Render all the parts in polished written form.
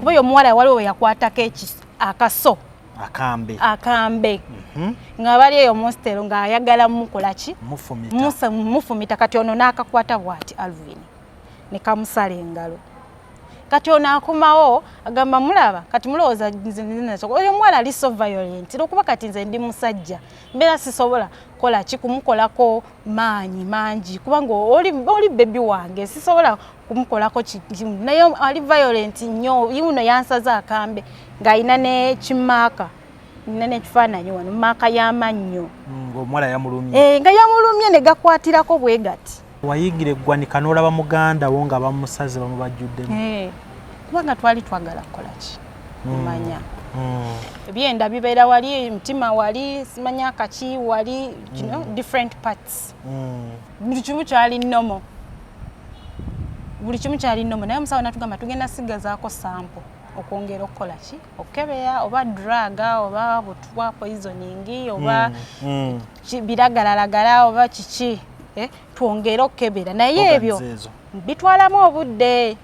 kuba yo muwala waliwo yakwatako akaso akambe nga bali eyo monstero nga ayagala mukola ki mufumita kati ono n'akakwata bw'ati Alvin ne kamusala engalo kati ono akomawo agamba mulaba kati mulowooza oyo omuwala ali so violent okuba kati nze ndi musajja mbeera sisobola kola ki kumukolako maanyi mangi kubanga oli bebi wange sisobola kumukolako naye ali violent nnyo yuno yansaza akambe ng'ayina n'ekimaaka nina n'ekifaananyi wano maaka y'amannyo ng'omuwala yamulumye nga yamulumye ne gakwatirako bwe gati wayingira eggwanika n'olaba muganda wo nga bamusaze bamubajjuddemu kubanga twali twagala kukola ki mumanya ebyenda bibeera wali mutima wali simanya kaki wali different parts buli kimu kyali nnomo naye omusawo natugamba tugenda sigazaako sample okwongera okukola ki okukebeya oba draga oba butwa poisoning oba biragalalagala oba kiki twongere okukebera naye ebyo bitwalamu obudde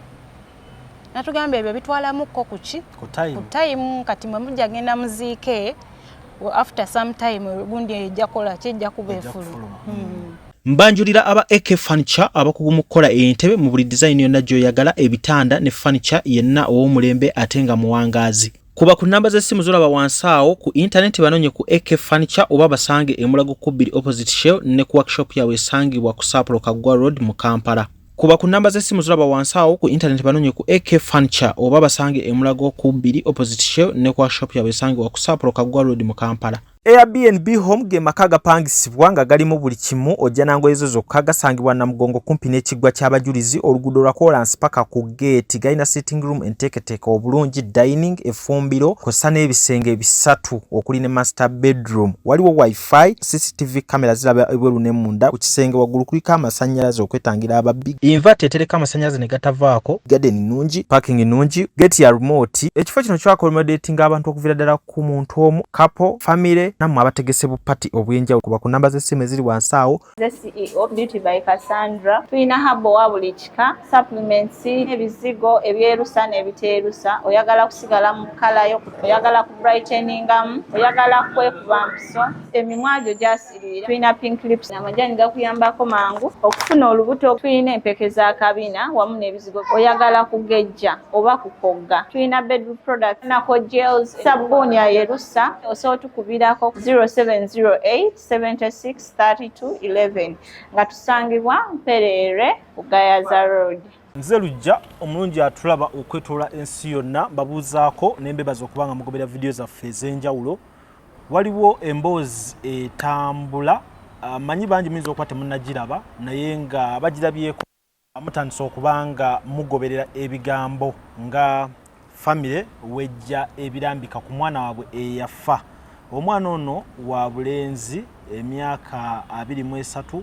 natugamba ebyo bitwalamukko kuki ku time kati mwe mujja genda muziike after some time gundi ejja kola kijja kuba efulu mbanjulira aba AK Furniture abakugu mu kukola entebe mu buli design yonna gy'oyagala ebitanda ne furniture yenna ow'omulembe ate nga muwangaazi kuba ku namba z'essimu zolaba wansi awo ku internet banonye ku AK Furniture oba basange e Mulago Kubbiri opposite Shell ne ku workshop yawe esangibwa ku Sapolo Kaggwa Road mu Kampala. Kuba ku namba z'essimu zolaba wansi awo ku internet banonye ku AK Furniture oba basange e Mulago Kubbiri opposite Shell ne ku workshop yawe esangibwa ku Sapolo Kaggwa Road mu Kampala. Airbnb home ge maka gapangisibwa nga galimu buli kimu ojja nango ezo zokka gasangibwa na mugongo kumpi n'ekiggwa ky'abajulizi oluguudo lwa Kolansi paka ku gate galina sitting room enteeketeeke obulungi dining effumbiro kosa n'ebisenge bisatu okuli ne master bedroom waliwo wifi CCTV kamera ziraba ebweru ne munda ku kisenge waggulu kuliko amasannyalaze okwetangira ababbi inverter etereka amasannyalaze ne gatavaako garden nnungi parking nnungi gate ya remote ekifo kino kyakommodatinga abantu okuviira ddala ku muntu omu couple family namwe abategese bupati obwenjawulo kuba ku namba z'essimu eziri wansi awo. CEO Beauty by Cassandra tulina habo wa buli kika supplements ebizigo ebyerusa n'ebiteerusa oyagala kusigala mu kala yo oyagala ku brighteningamu oyagala kwekuba mpiso emimwa gyo gyasirira tulina pink lips amajani gakuyambako mangu okufuna olubuto tulina empeke za kabina wamu n'ebizigo oyagala kugejja oba kukogga tulina bedroom product nako gels sabuni ya yerusa osobola tukubirako 0708 76 32 11 nga tusangibwa Mperere Ugayaza Road. Nze lujja omulungi atulaba okwetoola ensi yonna babuuzaako n'embebaza okubanga mugobera video zaffe ez'enjawulo waliwo emboozi etambula manyi bangi muyinza okuba temunnagiraba naye nga bagirabyeko mutandisa okubanga mugoberera ebigambo nga famire wejja ebirambika ku mwana waabwe eyafa. Omwana ono wa bulenzi emyaka 23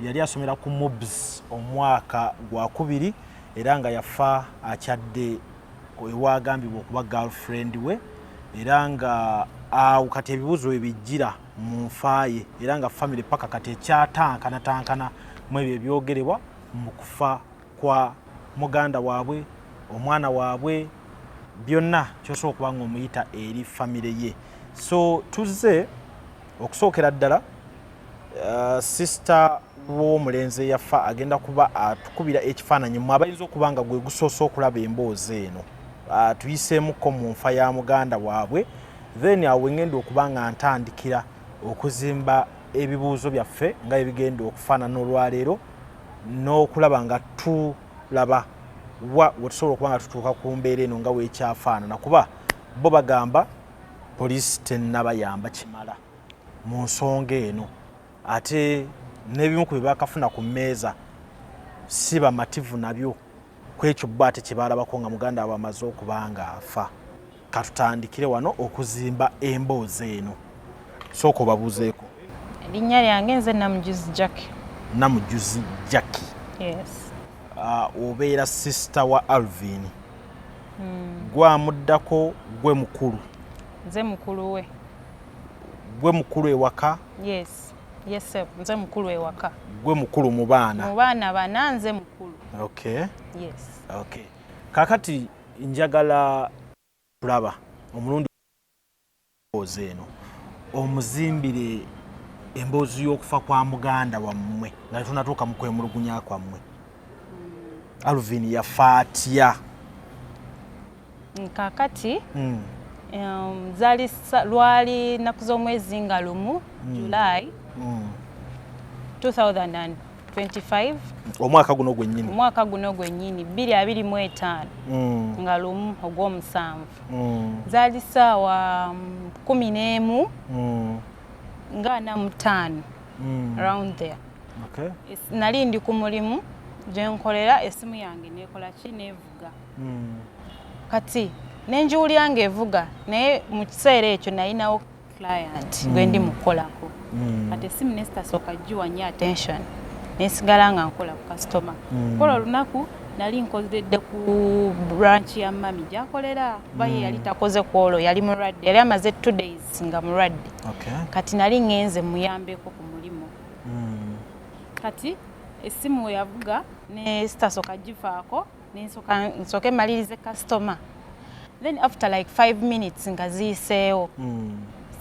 yali asomera ku MUBS omwaka gwa 2 era nga yafa akyadde ewagambibwa okuba girlfriend we era nga awo kati ebibuzo ebijjira mu nfaaye era nga family paka kati ekyatankana mu ebyo ebyogerebwa mu kufa kwa muganda waabwe omwana waabwe byonna kyosobola okuba nga omuyita eri family ye. So tuze okusookera ddala sister w'omulenzi yafa agenda kuba atukubira ekifaananyi mu abayinza okuba nga gwe gusoose okulaba emboozi eno tuyiseemuko mu nfa ya muganda waabwe then awo ngenda okuba nga ntandikira okuzimba ebibuuzo byaffe nga ebigenda okufaanana olwaleero n'okulaba nga tulaba wetusobola okuba nga tutuuka ku mbeera eno nga weekyafaanana kuba bo bagamba poliisi tennabayamba kimala mu nsonga eno ate n'ebimu ku bye bakafuna ku mmeeza si bamativu nabyo kwekyo bo ate kye baalabako nga muganda waabwe amaze okuba nga afa. Katutandikire wano okuzimba emboozi eno sooka obabuuzeeko. Erinnya lyange nze Namujuzi Jackie. Namujuzi Jackie. Yes. Obeera sister wa Alvin. Gwamuddako gwe mukulu. Nze mukulu we. Gwe mukulu ewaka? Yes. Yes sir. Nze mukulu ewaka. Gwe mukulu mu baana? Mu baana bana nze mukulu. Okay. Yes. Okay. Kakati njagala tulaba omulundi eno omuzimbire emboozi y'okufa kwa muganda wammwe nga tunatuuka mu kwemulugunya kwammwe. Alvin yafa atya? Kakati zali lwali naku z'omwezi nga lumu July 2025 omwaka guno gwennyini 2025 nga lumu ogw'omusanvu zali ssaawa 11 nga 45 around there. Okay. Nali ndi ku mulimu gye nkolera, essimu yange nekola ki nevuga. Kati nenjiwulira ng'evuga naye mu kiseera ekyo nalinawo client gwe ndi mukolako. Kati essimu nesitasooka giwa nnyo attention nesigala nga nkola ku customer. Kola olunaku nali nkozedde ku branch ya mami gyakolera kuba ye yali takoze kwolwo, yali mulwadde, yali amaze 2 days nga mulwadde. Kati nali ngenze muyambeko ku mulimu. Kati essimu we yavuga ne sitasooka gifaako nsooke malirize customer. Then after like 5 minutes nga ziyiseewo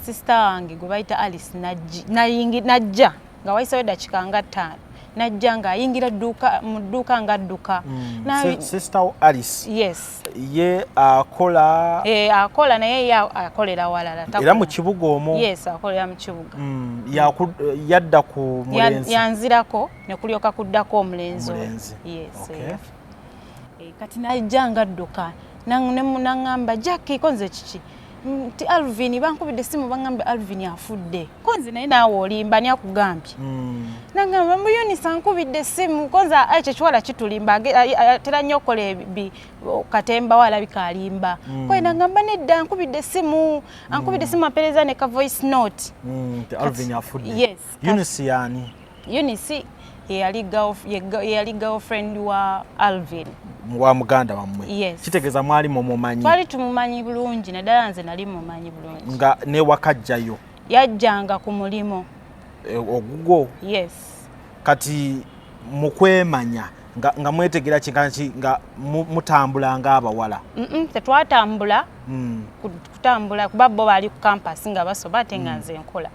sister wange gwe bayita Alice najja nga wayiseewo eddakiika nga 5 najja ng'ayingira mu dduuka ng'adduka. Sister Alice? Yes. Ye akola? Akola naye ye akolera walala. Era mu kibuga omwo? Yes, akolera mu kibuga. Yadda ku mulenzi? Yanzirako ne kulyoka kuddako omulenzi. Yes. Kati najja ng'adduka n'angamba Jackie konze kiki? Nti Alvin bankubidde essimu bangambye Alvin afudde. Konze naye naawe olimba ani akugambye? Nangamba Eunice ankubidde essimu konze ekyo kiwala kitulimba atera nnyo okukola katemba walabika alimba. Kwe nangamba nedda ankubidde essimu apereza ne ka voice note. Alvin afudde? Yes. Eunice yani? Eunice yali girlfriend wa Alvin. Wa muganda wammwe? Yes. Kitegeeza mwali mumumanyi? Twali tumumanyi bulungi naddala nze nali mumanyi bulungi. Nga ne wakajjayo? Yajjanga ku mulimo. Ogugwo? Yes. Kati mukwemanya nga mwetegera kinkanki nga mutambula ng'abawala? Tetwatambula kutambula kuba bo bali ku campus nga basoma ate nga nze nkola.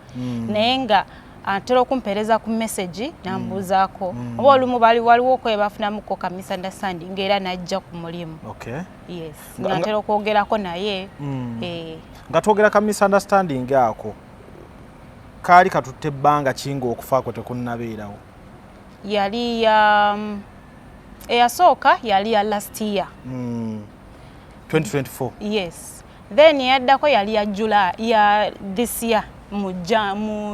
Naye nga atera okumpereza ku message nambuzaako oba olumu waliwo okwebafunamuko ka misunderstanding era najja ku mulimu. Yes. Natera okwogerako naye. Nga twogera ka misunderstanding ako kaali katutte ebbanga kinga okufaako tekunnabeerawo? Yali eyasooka yali ya last year 2024? Yes. Then yaddako yali ya July ya this year mu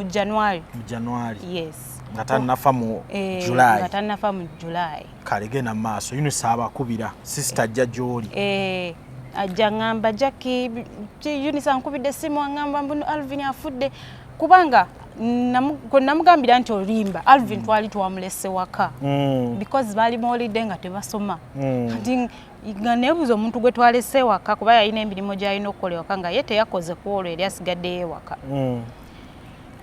January. Yes. Nga tannafa mu July? Nga tannafa mu July. Kale genda maaso Eunice abakubira sister ajja gy'oli? Ajja ngamba Jackie Eunice ankubidde essimu angamba mbuno Alvin afudde kubanga namugambira nti olimba Alvin twali twamulese waka because bali molide nga tebasoma. Kati nga nebuuza omuntu gwe twalese waka kuba yalina emirimu gy'alina okukola waka nga ye teyakoze kwolwo eri asigaddeyo waka.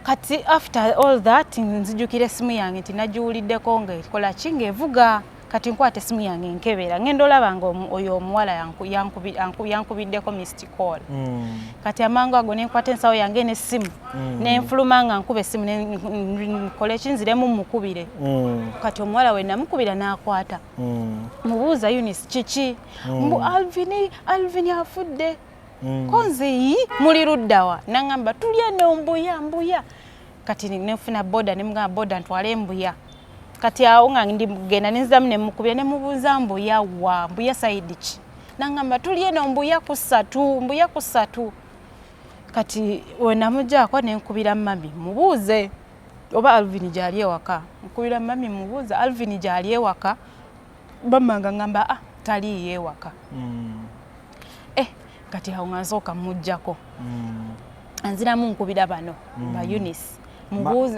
Kati after all that nzijukira essimu yange nti nagiwuliddeko nga ekola ki ng'evuga. Kati nkwata essimu yange nkebera ngenda olabanga oyo omuwala yankubiddeko missed call. Kati amangu ago nenkwata ensawo yange n'essimu nenfuluma nga nkuba essimu nkole kinziremu mukubire. Kati omuwala we namukubira n'akwata. Mubuuza Eunice kiki? Mbu Alvin afudde. Konze muli luddawa? Nangamba tulye mbuya. Kati nefuna boda nemugamba boda ntwale mbuya. Kati awo nga ndigenda nenzamu nemukubira nemubuuza mbuya side ki? Nangamba tulye mbuya ku ssatu. Kati we namugjaako nenkubira mami mubuuze oba Alvin gyali ewaka. Nkubira mami mubuuza Alvin gyali ewaka. Bamanga ngamba taliiyo ewaka. Kati awo nga nsooka mujjako. Anziramu nkubira bano ba Eunice.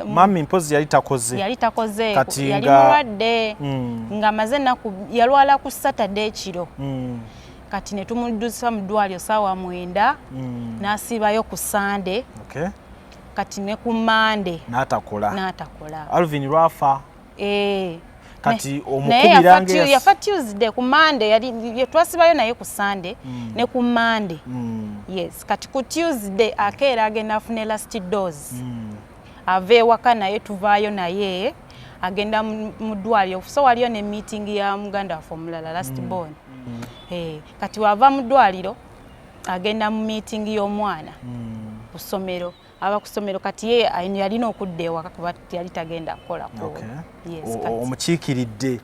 Mami mpozi yali takoze? Yali takoze, yali mulwadde nga amaze ennaku yalwala ku Saturday kiro. Kati ne tumuddusa mu ddwaliro ssaawa 9 n'asiibayo ku Sunday. Kati ne ku Monday n'atakola. N'atakola. Alvin lwafa? kati omukubiranga yafa Tuesday ku Monday yali twasibayo naye ku Sunday ne ku Monday yes kati ku Tuesday akeera agenda afune last dose ave waka naye tuvaayo naye agenda mu ddwaliro so waliyo ne meeting ya muganda wa formula last born kati wava mu ddwaliro agenda mu meeting y'omwana ku ssomero aba ku ssomero kati ye yalina okudda ewaka kuba yali tagenda kukola ko yes omukiikiridde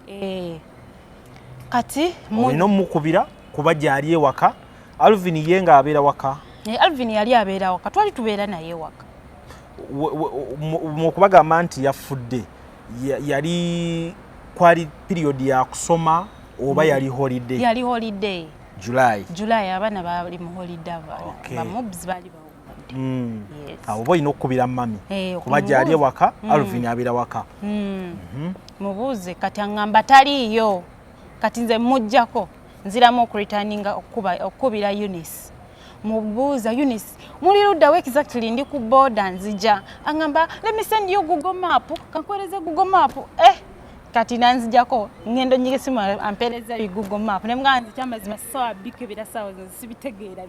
kati olina omukubira kuba gyali ewaka Alvin ye nga abeera waka Alvin yali abeera waka twali tubeera naye waka mukubagamba nti yafudde yali kwali period ya kusoma oba yali holiday yali holiday July abana bali mu holiday ba mobs bali ba yes abo ino okubira mami kuba gyali ewaka Alvin abeera waka mubuuze kati angamba taliyo kati nze mujjako nziramu okureturninga okubira Eunice mubuuza Eunice muli ludda we exactly ndi ku border nzija angamba let me send you Google map kankweleze Google map kati nanzijako ngendo nyige simu ampereza Google map nemganzi cyamazima sawa bikebira sawa sibitegeera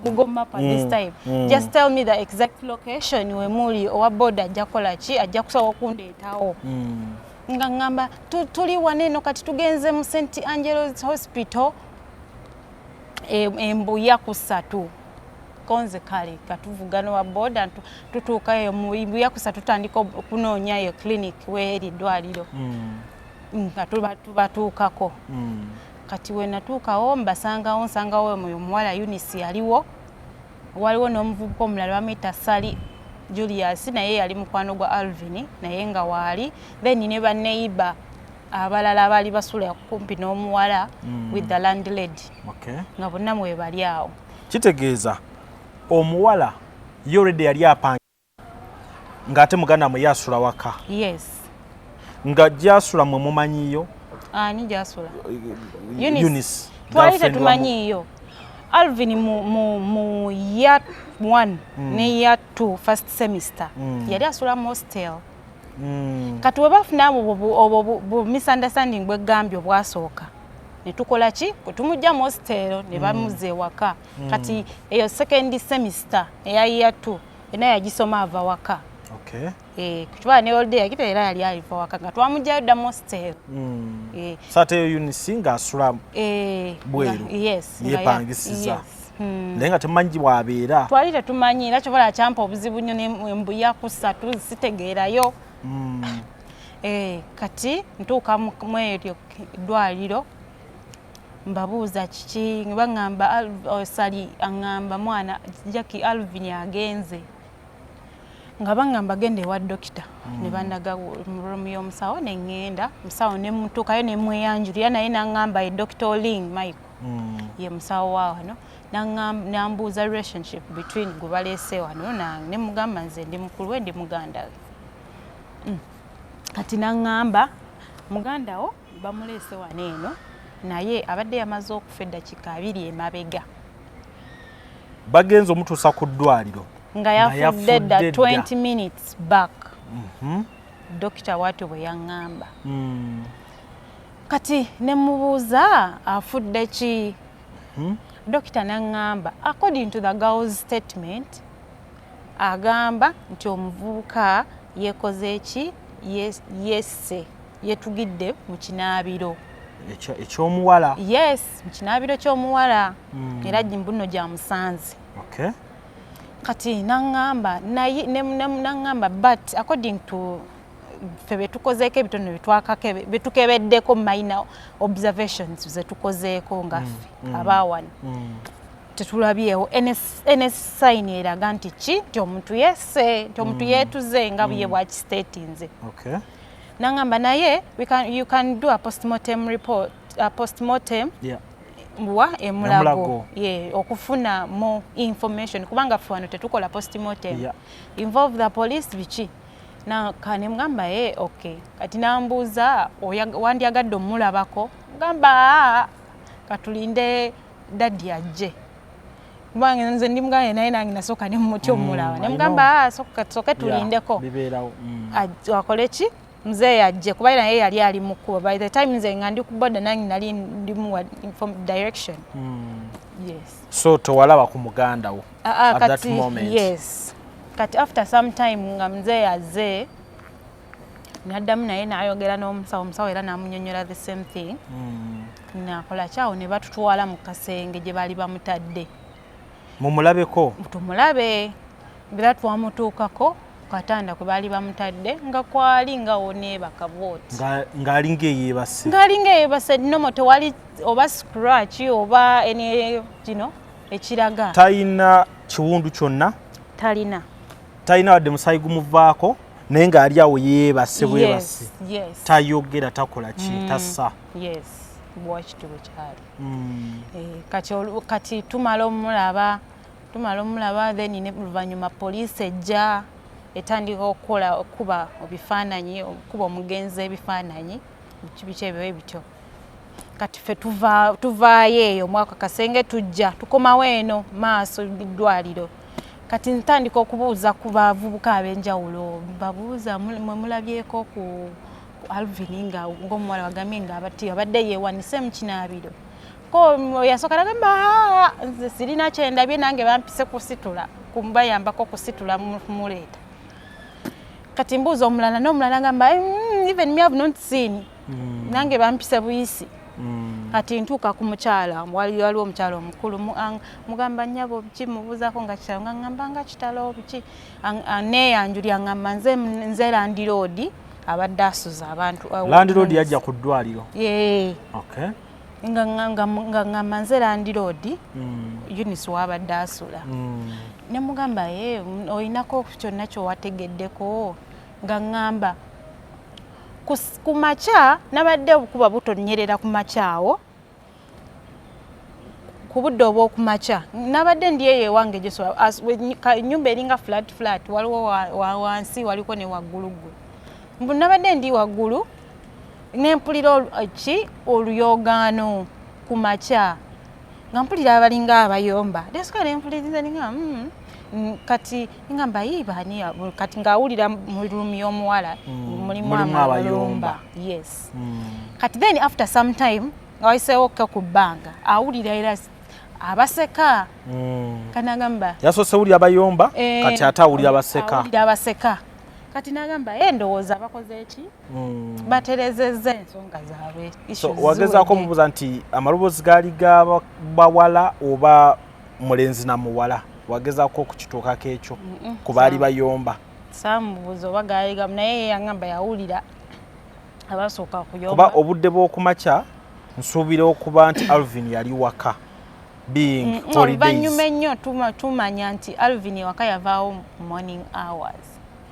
Google map at this time just tell me the exact location we muli owa border ajakola ki ajja kusawo kundeetawo ngamba tuli waneno kati tugenze mu St Angelo's Hospital embuya kusatu konze kale katuvugano wa border tutuuka eyo mu embuya kusatu tutandika okunoonya eyo clinic weri ddwaliro tubatuukako kati we natuukawo mbasangawo omuwala Eunice yaliwo waliwo n'omuvubuka omulala bamuyita Sally Julius naye yali mukwano gwa Alvin naye nga waali then ne baneiba abalala bali basula kumpi n'omuwala with the landlady nga bonna mwe bali awo kitegeeza omuwala already yali apanga ng'ate muganda mwe yasula waka yes nga gyasula mwe mumanyiyo ani gyasula Eunice twali tetumanyiyo Alvin mu year 1 ne year 2 first semester yali asula mu hostel kati webafuna abo misunderstanding bwegambye obwasooka ne tukola ki kutumujja mu hostel ne bamuze waka kati eyo second semester eya year 2 ena yagisoma ava waka kuchwa ne holiday yakita era yali alifa waka nga twamujjayo dda mu hostel sate Eunice nga asula bweru yes yepangisiza naye nga temumanyi bwabeera twali tetumanyi era kyobola kyampa obuzibu nnyo embuya kusatu sitegeerayo kati ntuuka mu eryo ddwaliro mbabuuza kiki baŋŋamba Sally aŋŋamba mwana Jackie Alvin agenze nga baŋŋamba genda ewa dokita ne bandaga mu room y'omusawo ne ŋŋenda musawo ne mutuukayo ne mweyanjulira naye naŋŋamba ye Dr. Oling Michael ye musawo wa wano nambuuza relationship between gwe baleese wano ne mugamba nze ndi mukulu we ndi muganda kati naŋŋamba muganda wo bamuleese wano eno naye abadde yamaze okufa eddakiika 2 emabega bagenza omutuusa ku ddwaliro nga yafudde dda 20 minutes back dokita watu bwe yaŋŋamba kati ne mubuuza afudde ki dokita naŋŋamba according to the girl's statement agamba nti omuvubuka yekoze eki yesse yetugidde mu kinaabiro ekyomuwala yes mu kinaabiro ky'omuwala era mbuno gya musanze kati naŋŋamba naŋŋamba but according to ffe betukozeeko ebitono betukebeddeko minor observations zetukozeeko nga ffe abawano tetulabyewo ene sign eraga nti ki nti omuntu yesse nti omuntu yeetuze nga buye bwakistatinze naŋŋamba naye you can do a postmortem report postmortem wa emulago okufuna more information kubanga ffe wano tetukola postmortem involve the police biki kane mugamba okay kati nambuuza wandyagadde omulabako mugamba katulinde daddi ajje kubanga nze ndi muganda naye nange nasooka ne mumuti omulaba ne mugamba soke tulindeko akole ki mzee yajje kuba naye yali ali mukuba. By the time nze nga ndi ku boda nange nali ndi mu direction. Yes. So towalaba ku muganda wo at that kati, moment? Yes. Kati after some time nga mzee yazze naddamu naye n'ayogera n'omusawo era n'amunyonyola the same thing. Nakola kyawo ne batutwala mu kasenge gye baali bamutadde. Mumulabeko? Tumulabe. Bila twamutuukako katanda kwe baali bamutadde nga kwali nga oneebaka bwoti. Ng'alinga eyeebase? Ng'alinga eyeebase nomo tewali oba scratch oba ekiraga. Talina kiwundu kyonna? Talina. Talina wadde musaayi gumuvaako naye ng'ali awo yeebase bwebase? Yes. Tayogera takola ki tassa? Yes. Bwakituufu kyali. Kati tumala omulaba then luvannyuma poliisi ejja etandika okuba ebifaananyi okuba omugenzi ebifaananyi biki ebyo bityo. Kati ffe tuvaayo eyo mwaka kasenge tujja tukomawo eno maaso ddwaliro. Kati ntandika okubuuza ku bavubuka ab'enjawulo mbabuuza mwe mulabyeko ku Alvin ng'omuwala wagambye abadde yeewanise mu kinaabiro. Ko yasooka n'agamba nze sirina kyendabye nange bampise kusitula kumbayambako kusitula muleeta. Kati mbuuza omulala n'omulala ngamba even me have not seen nange bampise buyisi. Kati ntuuka ku mukyala waliwo omukyala omukulu mugamba nnyabo biki mubuuzaako nga kitalo nga ngamba nga kitalo biki neeyanjulya ngamba nze landiroodi abadde asuza abantu. Landiroodi yajja ku ddwaliro? Okay. Nga ngamba nze landiroodi Eunice wabadde asula. Ne mugamba olinako kyonna kyowategeddeko nga ngamba ku makya nabadde obukuba butonyerera ku makyawo ku budde obw'okumakya nabadde ndi eyo ewange gyesobola ennyumba eringa flat waliwo wansi waliko ne wagguluggulu. Mbu nabadde ndi waggulu nempulira oluyogaano ku makya nga mpulira abalinga abayomba desika nempuliriza ninga kati ngamba yibaani kati ng'awulira mu lulumi y'omuwala mulimu abayomba. Yes. Kati then after some time wayiseewo ku bbanga awulira era abaseka. Kanagamba yasoose wulira abayomba kati ate awulira abaseka. Kati nagamba ndowooza bakoze eki baterezezza ensonga zaabwe. So wagezaako mubuuza nti amaloboozi gaali g'abawala oba mulenzi na muwala? Wagezaako okukituukako ekyo ku baali bayomba? Saamubuuza oba gaali gamu naye yangamba yawulira abasooka kuyomba. Kuba obudde bw'okumakya nsuubira okuba nti Alvin yali waka being holidays. Oluvannyuma ennyo tumanya nti Alvin waka yavaawo morning hours.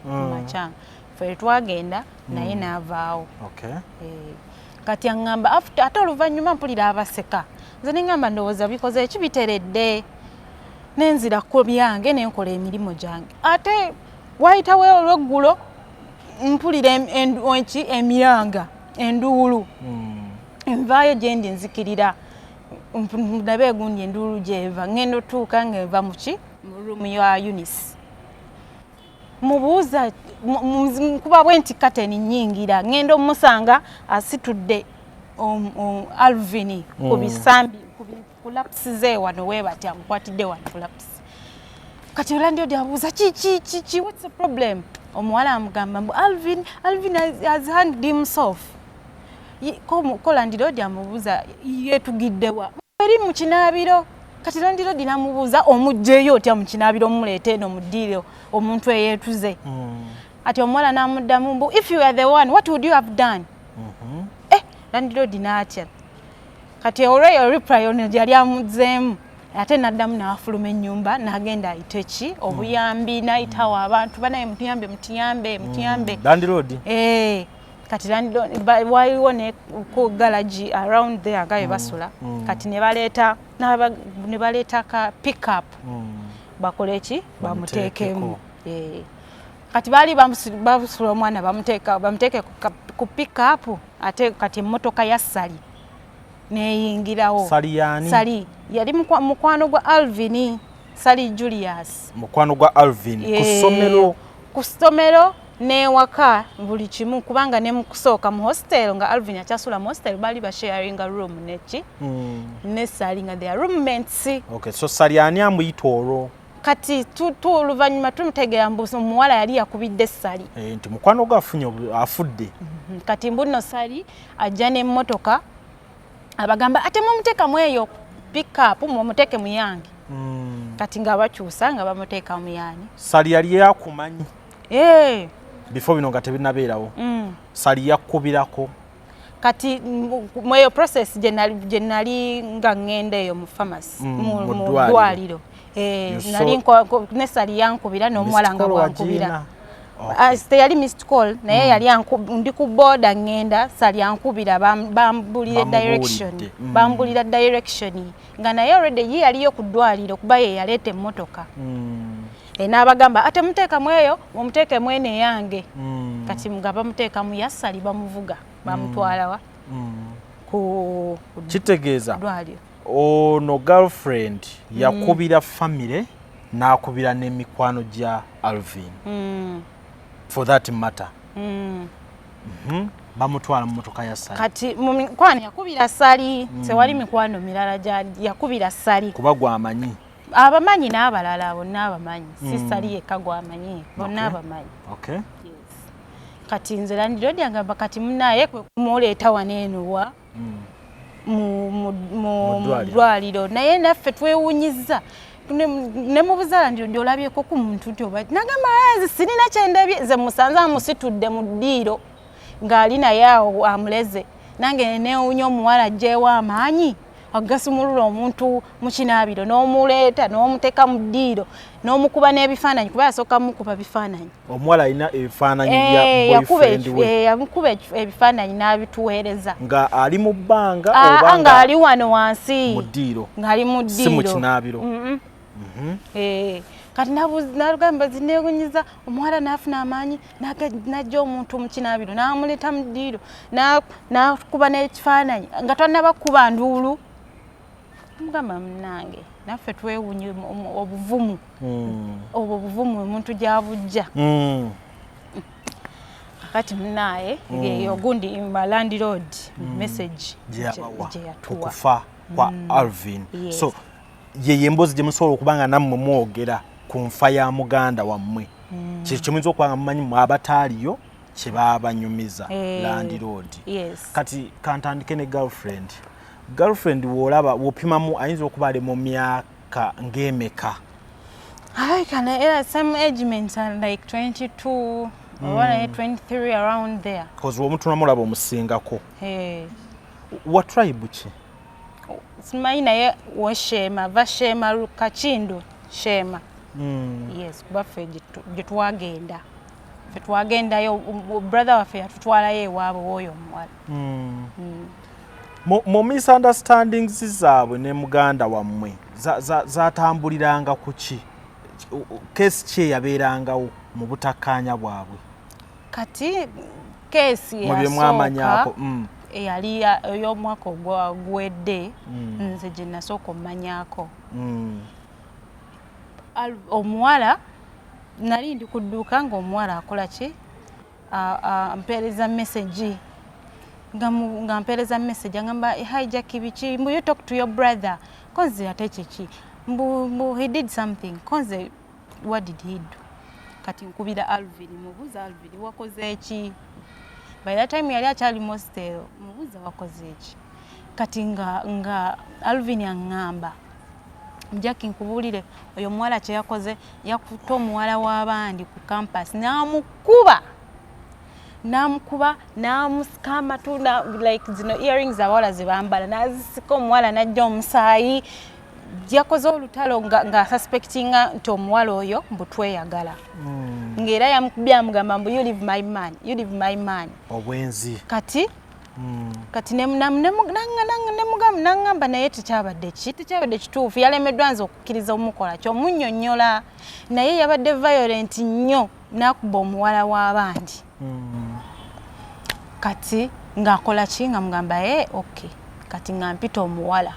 Makya ffe twagenda naye n'avaawo. Kati aŋŋamba ate oluvannyuma mpulira abaseka. Nze ne ŋŋamba ndowooza bikoze eki biteredde nenzira ku byange nenkola emirimu gyange. Ate wayitawo olweggulo mpulira emiranga enduulu envaayo gye ndi nzikirira ndabe egundi enduulu gyeva ngenda otuuka ng'eva mu ruumu ya Eunice. Mubuuza nkuba bwenti kateni nnyingira ngenda omusanga asitudde Alvin ku bisambi ku lapsi ze wano weebati amukwatidde wano ku lapsi. Kati Landiroodi abuuza ki what's the problem? Omuwala amugamba mbu Alvin has hanged himself. Ko Landiroodi amubuuza yeetugiddewa eri mu kinaabiro. Kati Landiroodi namubuuza omugjeyo otya mu kinaabiro omuleete eno muddiiro omuntu eyeetuze. Ati omuwala n'amuddamu mbu if you are the one what would you have done? Landiroodi n'atya. Kati olweyo reply ono gyali amudzeemu ate n'addamu n'afuluma ennyumba n'agenda ayita ki obuyambi n'ayitawo abantu banaye mutuyambe. Landiroodi? Kati Landiroodi waliwo ne ku garage around there nga basula. Kati ne baleeta ka pick up bakole ki bamuteekemu. Kati baali basula omwana bamuteeke ku pick up ate kati emmotoka ya Sali neyingirawo. Sali yaani? Sali yali mukwano gwa Alvin. Sali Julius mukwano gwa Alvin ku ssomero ne waka buli kimu kubanga ne mukusooka mu hostel nga Alvin akyasula mu hostel bali ba sharing a room nechi ne Sally nga their roommates. Okay, so Sally ani amuyita olwo kati oluvanyuma tumutegera mbuso muwala yali yakubidde Sally nti mukwano gwe afudde kati mbuno Sally ajja n'emmotoka abagamba ate mumuteeka mweyo pick up mumuteke muyange kati nga bakyusa nga bamuteeka muyani Sally yali yakumanyi before bino nga tebinabeerawo Sally yakubirako kati mweyo process je nali nga ngende eyo mu pharmacy mu dwaliro nali ne Sally yankubira n'omwala nga wankubira yali missed call naye yali ndi ku boda ngenda Sally yankubira bambulira direction nga naye already yaliyo ku dwaliro kuba ye yaleta emmotoka n'abagamba ate muteeka mweyo mumuteeke mwene yange kati nga bamuteeka mu ya Sally bamuvuga bamutwalawa ku kitegeeza ono girlfriend yakubira family n'akubira n'emikwano gya Alvin for that matter bamutwala mu motoka ya Sally kati kwani yakubira Sally tewali mikwano mirala yakubira Sally kuba gwamanyi abamanyi n'abalala bonna abamanyi si Sally yekka gwamanyi bonna abamanyi kati nze Landlord yangamba kati munaye kwe kumuleeta wanenuwa mu dwaliro naye naffe twewunyiza ne mubuza Landlord olabyeko ku muntu nti oba nagamba sirina kyendabye ze musanza musitudde mu ddiiro ng'ali naye amuleze nange neewunya omuwala gyewa amaanyi agasumulula omuntu mu kinaabiro n'omuleeta n'omuteeka mu ddiiro n'omukuba n'ebifaananyi kuba yasooka mukuba bifaananyi omuwala alina ebifaananyi bya boyfriend we yamukuba ebifaananyi n'abituweereza nga ali mu bbanga oba nga ali wano wansi mu ddiiro ng'ali mu ddiiro si mu kinaabiro kati nagamba zineewunyiza omuwala n'afuna amaanyi n'ajja omuntu mu kinaabiro n'amuleeta mu ddiiro n'akuba n'ekifaananyi nga twannabakuba nduulu mugamba munange naffe twewunye obuvumu obwo obuvumu omuntu gyabujja kakati munaye ogundi Landlord message gye yatuwa kufa kwa Alvin so ye emboozi gye musobola okubanga nammwe mwogera ku nfa ya muganda wammwe kiri kimuyinza okubanga mumanyi mu abataaliyo kye baabanyumiza Landlord kati kantandike ne girlfriend w'olaba w'opimamu ayinza okuba ali mu myaka ng'emeka some agements are like 22 or 23 around there because w'omutunamu olaba omusingako wa tribe ki simanyi naye weshema vashema Kakindu Shema yes kuba ffe gye twagenda ffe twagendayo brother waffe yatutwalayo ewaabwe w'oyo omuwala mu misunderstandings zaabwe ne muganda wammwe zatambuliranga ku ki kesi ki eyabeerangawo mu butakkaanya bwabwe kati kesi yasooka eyali ey'omwaka ogwedde nze gye nasooka ommanyako omuwala nali ndi ku dduuka ng'omuwala akola ki mpeereza message nga mpeereza message agamba hijack biki mbu you talk to your brother konze ate kiki mbu he did something konze what did he do kati nkubira Alvin mubuuza Alvin wakoze eki by that time yali akyali mostero mubuuza wakoze eki kati nga Alvin aŋŋamba Jack nkubulire oyo muwala kye yakoze yakuta omuwala w'abandi ku campus n'amukuba n'amusikama tu like zino earrings abawala ze bambala n'azisika omuwala n'ajja omusaayi yakoze olutalo nga suspectinga nti omuwala oyo mbu tweyagala ng'era yamukubye amugamba mbu you leave my man obwenzi kati n'angamba naye tekyabadde kituufu yalemeddwa nze okukkiriza omukola kyomunnyonnyola naye yabadde violent nnyo n'akuba omuwala w'abandi kati ng'akola ki nga mugamba okay kati nga mpita omuwala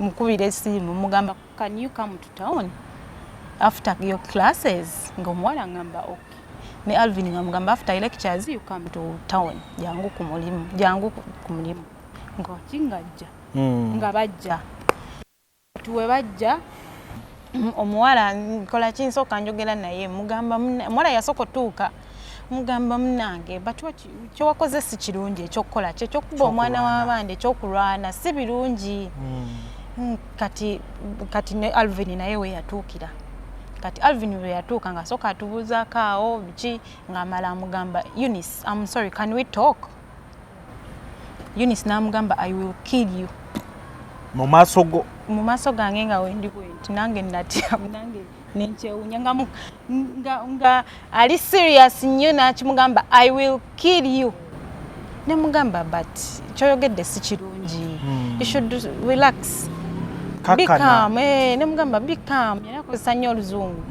mukubira essimu mugamba can you come to town after your classes ng'omuwala ngamba okay ne Alvin ngamugamba after lectures you come to town jangu ku mulimu ngo kingajja nga bajja tuwe bajja omuwala nkola kinsoka njogera naye mugamba mwala yasoko tuuka mugamba munange batwa kyo wakoze si kirungi ekyokukola kyo kuba omwana w'abandi ekyokulwana si birungi kati ne Alvin naye we yatuukira kati Alvin we yatuuka nga soka atubuuzaako awo biki ng'amala amugamba Eunice I'm sorry can we talk Eunice n'amugamba I will kill you mu maaso gange nga wendi bwenti nange natya nange nenkyewunya nga ali serious nnyo n'akimugamba I will kill you ne mugamba but kyoyogedde si kirungi you should relax be calm ne mugamba be calm yanakozesa nnyo oluzungu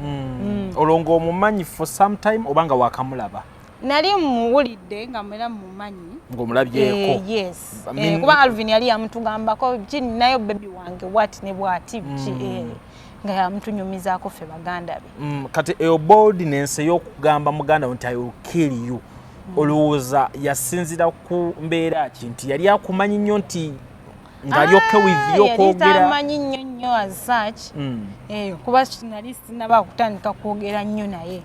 olongo omumanyi for some time obanga wakamulaba nali muwulidde nga mwera mumanyi ng'omulabyeko yes kuba Alvin yali yamutugambako kini nayo baby wange bwati ne bwati nga yamutunyumizaako ffe baganda be kati eyo boldness ey'okugamba muganda nti I will kill you olowooza yasinzira ku mbeera ki nti yali akumanyi nnyo nti ng'alyoke with yo kwogera yali tamanyi nnyo as such kuba nali sinaba kutandika kwogera nnyo naye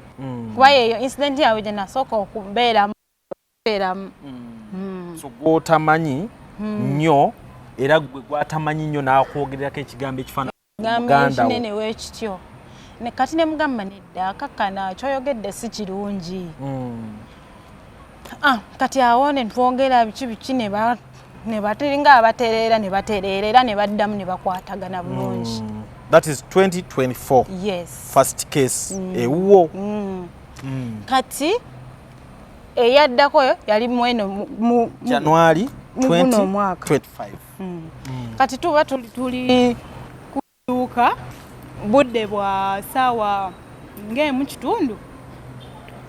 kuba yeyo incident yawe gye nasooka okubeeramu so gw'otamanyi nnyo era gwe gw'atamanyi nnyo n'akwogererako ekigambo ekifaanana kinene weekityo kati ne mugamba nedda kakkana kyoyogedde si kirungi kati awo ne twogera biki ne batulinga abatereera ne batereerera ne baddamu ne bakwatagana bulungi that is 2024 yes first case ewuwo kati eyaddako yali mweno mu January 2025 kati tuba tuli kuduuka budde bwa saawa ng'emu kitundu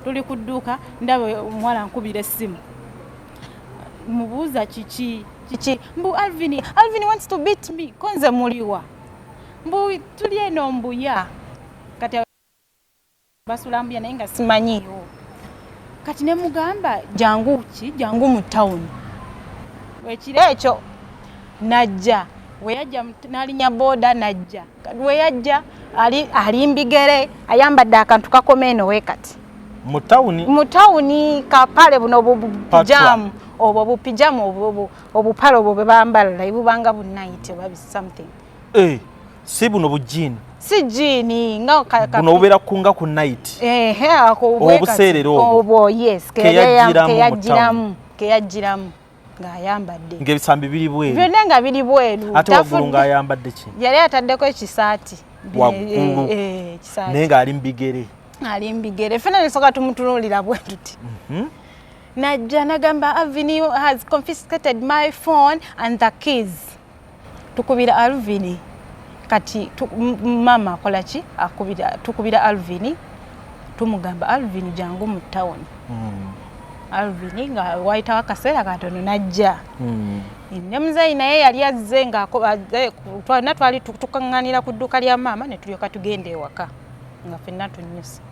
tuli kudduuka ndaba omuwala nkubira essimu mubuuza kiki mbu Alvin wants to beat me konze muliwa mbu tuli eno mbuya kati basulambya naye nga simanyiyo kati ne mugamba jangu mu town wekiro ekyo najja weyajja n'alinya boda najja weyajja ali mbigere ayambadde akantu kakoma eno wekati mu tawuni kapale buno bupijamu obwo bupijamu obupale obwo bwe bambala ibubanga bunayite oba something si buno bujini si jini nga buno bubeera kunga ku night obuseerera obwo yes keyajjiramu ng'ayambadde ng'ebisambi biri bweru byonna nga biri bweru ate waggulu ng'ayambadde ki yali ataddeko ekisaati waggulu naye ng'ali mbigere ffena nesooka tumutunuulira bwe tuti najja nagamba Alvin has confiscated my phone and the keys tukubira Alvin kati mama akola ki tukubira Alvin tumugamba Alvin jangu mu town Alvin nga wayitawo akaseera katono najja ne muzeeyi naye yali azze nga twali tukaŋŋaanira ku dduuka lya maama ne tulyoka tugenda ewaka nga ffenna tunyusa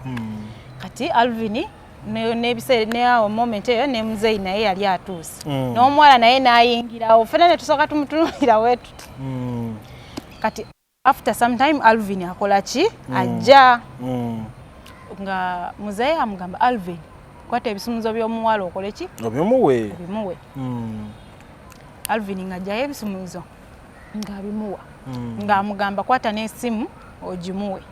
kati Alvin n'ebiseera neawo moment eyo ne muzeeyi naye yali atuuse n'omuwala naye n'ayingirawo ffenna ne tusooka tumutunuulira wetuti kati after some time Alvin akola ki ajja nga muzeeyi amugamba Alvin kwata ebisumuzo by'omuwala okole ki obimuwe Alvin ng'ajjayo ebisumuzo ng'abimuwa ng'amugamba kwata n'essimu ogimuwe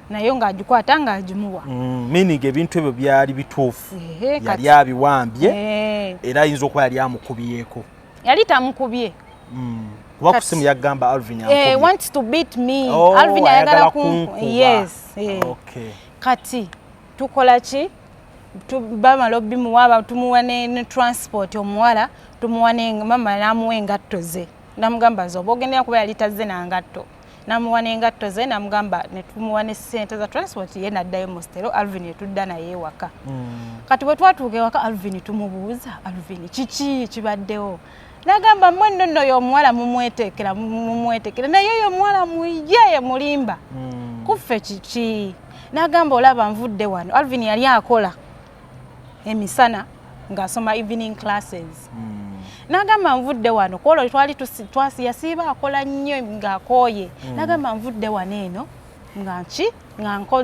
naye ng'agikwata ng'agimuwa meaning ebintu ebyo byali bituufu yali abiwambye era ayinza okuba yali amukubyeko yali tamukubye kuba ku ssimu yagamba Alvin wants to beat me Alvin ayagala kunkuba yes kati tukola ki bamala obimuwa tumuwa ne transport omuwala tumuwa mama namuwa engatto ze namugamba zoba ogendera kuba yali tazze nangatto namuwa n'engatto ze namugamba ne tumuwa ne ssente za transport ye naddayo mu stero Alvin etudda naye ewaka kati bwe twatuuka ewaka Alvin tumubuuza Alvin kiki kibaddewo nagamba mmwe nno y'omuwala mumwetekera naye yo omuwala muyye ye mulimba kuffe kiki n'agamba olaba nvudde wano. Alvin yali akola emisana ng'asoma evening classes. N'agamba nvudde wano kwolwo twali yasiiba akola nnyo ng'akooye. N'agamba nvudde wano eno nga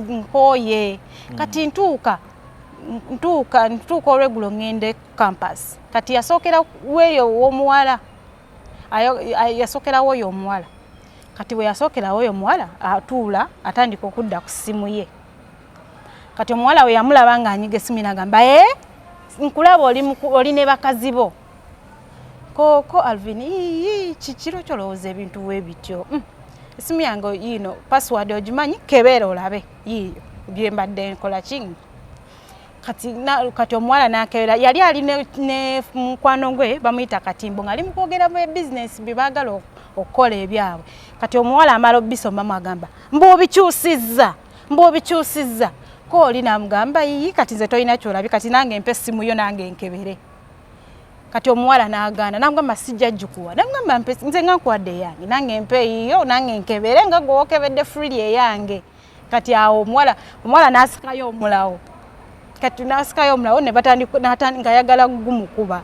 nkooye. Kati ntuuka olweggulo ngende campus. Kati yasookera weeyo w'omuwala. Yasookerawo oyo omuwala. Kati bwe yasookerawo oyo omuwala atuula atandika okudda ku ssimu ye. Kati omuwala we yamulaba ng'anyiga essimu n'agamba nkulaba oli ne bakazi bo. Ko Alvin kikiro kyolowooza ebintu we bityo. Essimu yange password ogimanyi kebeera olabe yiyo bye mbadde nkola kingi. Kati omuwala n'akeera yali ali ne mukwano gwe bamuyita Katimbo ng'ali mu kwogera mu business bye baagala okukola ebyabwe. Kati omuwala amala obisoma mwagamba mb'obikyusizza ko oli n'amugamba kati nze tolina kyolabi kati nange mpe essimu yo nange nkebere. Kati omuwala n'agaana n'amugamba sijja gikuwa. N'amugamba nze nga nkuwadde eyange nange mpe yiyo nange nkebere nga gwe okebedde freely eyange. Kati awo omuwala n'asikayo omulawo. Kati n'asikayo omulawo ne batandika ng'ayagala gumukuba.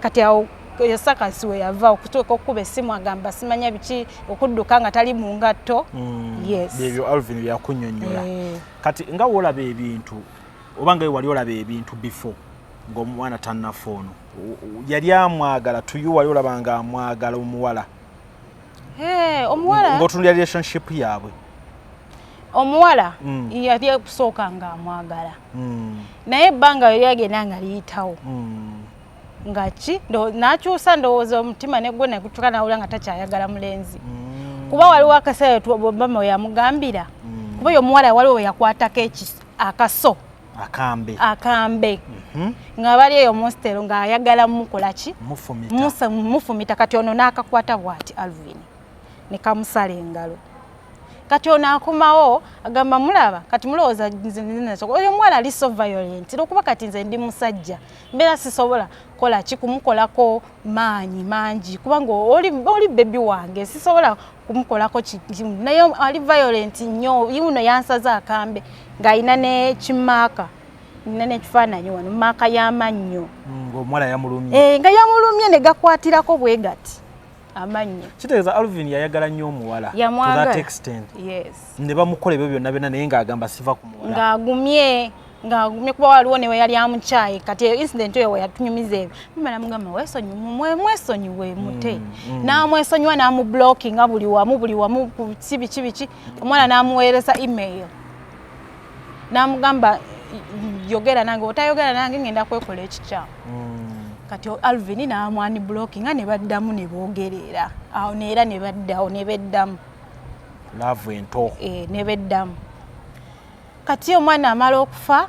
Kati awo Sakasi we yava okutuuka okukuba essimu agamba simanya biki okudduka nga tali mu ngatto. Yes. Ebyo Alvin yakunnyonnyola. Kati nga wolaba ebintu oba nga wali olaba ebintu before ng'omwana tannafa ono yali amwagala tuyu wali olaba nga amwagala omuwala. Omuwala ng'otunulira relationship yaabwe. Omuwala yali okusooka nga amwagala. Naye ebbanga yali agenda nga liyitawo. Ngaki n'akyusa ndowooza omutima ne gwe negutuka nawulira nga takyayagala mulenzi. Kuba waliwo akaseera mama yamugambira. Kuba oyo omuwala waliwo we yakwatako akaso akambe nga bali eyo monstero ng'ayagala mukola ki mufumita. Kati ono n'akakwata bw'ati Alvin ne kamusala engalo. Kati ono akomawo agamba mulaba kati mulowooza oyo omuwala ali so violent okuba kati nze ndi musajja mbeera sisobola kola ki kumukolako maanyi mangi kubanga oli bebi wange sisobola kumukolako naye ali violent nnyo. Yuno yansaza akambe ng'alina n'ekimaaka nina n'ekifaananyi wano maaka y'amannyo ng'omuwala yamulumye nga yamulumye ne gakwatirako bwe gati amannyo. Kitegeeza Alvin yayagala nnyo omuwala to that extent. Yes. Ne bamukola ebyo byonna byonna naye ng'agamba siva ku muwala. Ng'agumye kuba waliwo ne we yali amukyayi kati incident eyo we yatunyumiza ebyo. Mama namugamba mwesonyiwe mute. N'amwesonyiwa n'amublockinga buli wamu biki. Omwana n'amuweereza email. N'amugamba yogera nange otayogera nange ngenda kwekola ekikyamu. Kati Alvin n'amwani blocking ne baddamu ne boogerera. Awo neera ne baddawo ne beddamu. Love ento. Ne beddamu. Kati omwana amala okufa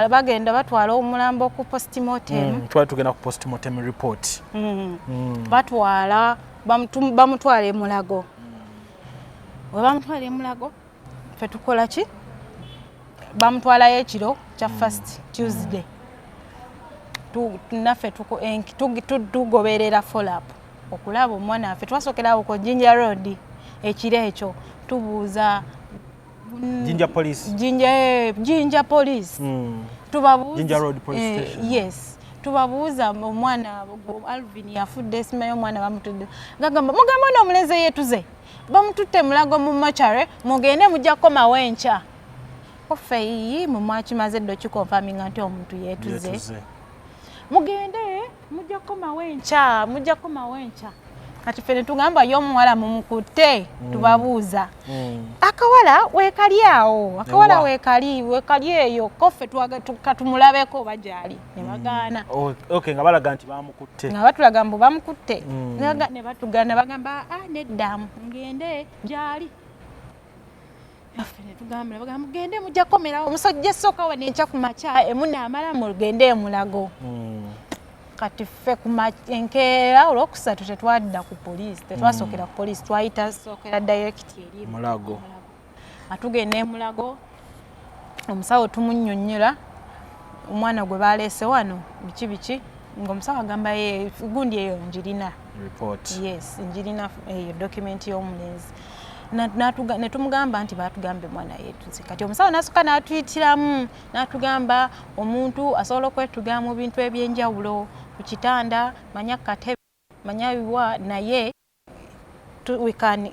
bagenda batwala omulambo ku postmortem. Twali tugenda ku postmortem report. Batwala bamutwala e Mulago. We bamutwala e Mulago ffe tukola ki? Bamutwalayo ekiro kya first Tuesday. Naffe tugoberera follow up okulaba omwana waffe twasookerawo ku Jinja Road ekiro ekyo tubuuza Jinja Police tubabuuza Jinja Road Police Station. Yes tubabuuza omwana Alvin yafudde simanyi omwana bamutudde gagamba mugamba n'omulenzi yeetuze bamututte Mulago mu mochare mugende mujja komawo enkya ofeeyi mu mwakimaze ddo kikonfaminga nti omuntu yeetuze. Mugende mujja komawo enkya. Kati ffe ne tugamba y'omuwala mumukutte tubabuuza. Akawala weekali awo. Akawala weekali eyo koffe katumulabeko bagyali ne bagaana. Okay nga balaga nti bamukutte. Nga batulaga mbu bamukutte. Ne batugana bagamba nedda mugende gyali. Naffe ne tugamba bagamba mugende mujja komerawo omusajja sooka wa n'enkya ku makya emunaamala mugende e Mulago. Kati ffe enkeera olwokusatu tetwadda ku poliisi tetwasookera ku poliisi twayita sookera direct eri Mulago. Atugenda e Mulago omusawo tumunnyonnyola omwana gwe baleese wano biki ng'omusawo agamba gundi eyo njirina report. Yes njirina eyo document y'omulenzi ne tumugamba nti batugambe mwana yetuze kati omusawo nasuka n'atuyitiramu n'atugamba omuntu asobola okwetuga mu bintu ebyenjawulo ku kitanda manya katebe manya wiwa naye we can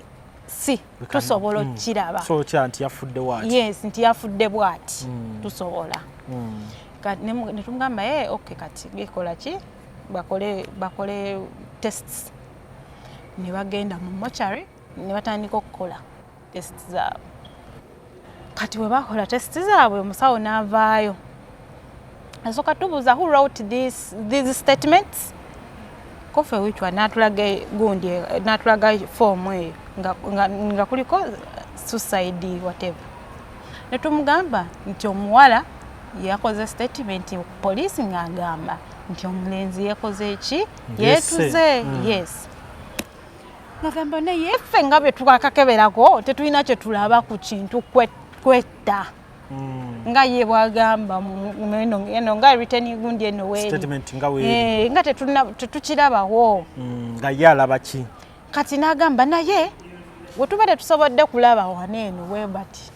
see tusobola okiraba so nti yafudde bwati yes nti yafudde bwati tusobola kati ne tumugamba okay kati bikola ki bakole tests ne bagenda mu mortuary ne batandika okukola tests zaabwe kati we bakola tests zaabwe omusawo n'avaayo asooka tubuuza who wrote these statements kofe wichwa natulaga form eyo nga kuliko suicide whatever ne tumugamba nti omuwala yakoze statement ku police ng'agamba nti omulenzi yakoze eki yetuze yes nagamba naye ffe nga bwe twakakeberako tetulina kye tulaba ku kintu kwetta nga ye bwagamba eno nga returning gundi eno weeri statement nga weeri nga tetukirabawo nga ye alaba ki kati n'agamba naye bwe tuba tetusobodde kulaba waneeno we bati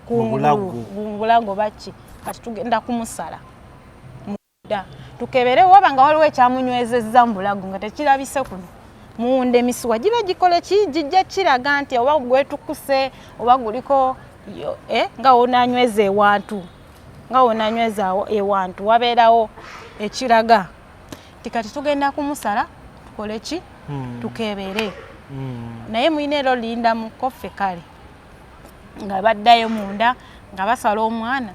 kungulago baki kati tugenda kumusala munda tukebere waba nga waliwo ekyamunywezezza mu bulago nga tekirabise kuno munda emisuwa giba gikole ki jijja kiraga nti oba gwetukuse oba guliko nga wonanyweza ewantu wabeerawo ekiraga tikati tugenda kumusala tukole ki tukebere naye mwine ero linda mu koffe kale nga baddayo munda nga basala omwana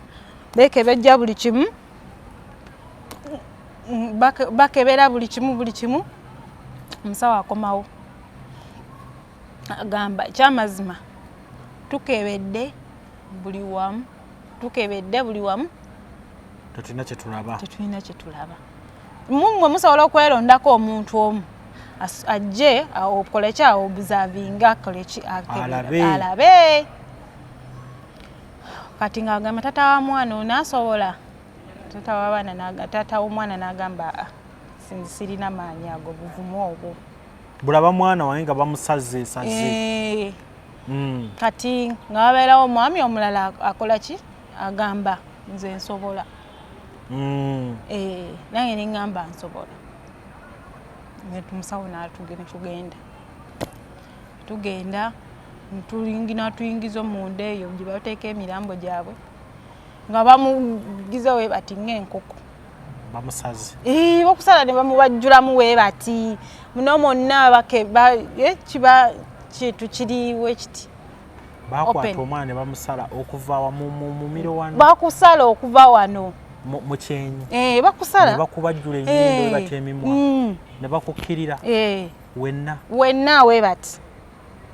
bekebejja buli kimu bakebera buli kimu omusawo akomawo agamba ekyamazima tukebedde buli wamu tetulina kye tulaba mumwe musobola okwerondako omuntu omu ajje okole ki observinga alabe kati ng'agamba tata wa mwana ono asobola tata w'omwana n'agamba sirina maanyi ago buvumu obwo bulaba mwana wange nga bamusaze kati nga wabeerawo omwami omulala akola ki agamba nze nsobola nange neŋŋamba nsobola netumusawo tugenda natuyingiza omunda eyo gye bateeka emirambo gyabwe nga bamugiza we bati ng'enkoko bamusaze bakusala ne bamubajjulamu we bati muno mwonna kiba kintu kiriwo ekiti bakwata omwana ne bamusala okuva mu miro wano bakusala okuva wano mu kyenyi bakusala ne bakubajjula ennyindo we bati emimwa ne bakukkirira wenna we bati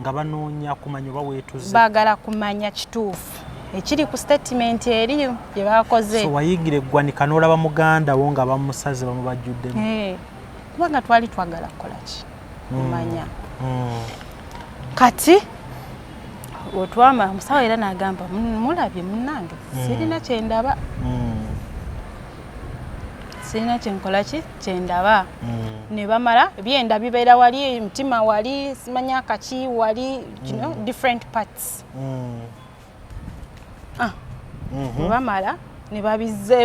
nga banoonya kumanya oba weetuze baagala kumanya kituufu ekiri ku statement eri gye bakoze so wayigira eggwanika n'olaba muganda wo nga bamusaze bamubajjuddemu kubanga twali twagala kukola ki kumanya kati otwama musawo era n'agamba mulabye munnange sirina kyendaba sirina kyenkola ki kyendaba ne bamala byenda bibeera wali mutima wali simanya kaki wali different parts ne bamala ne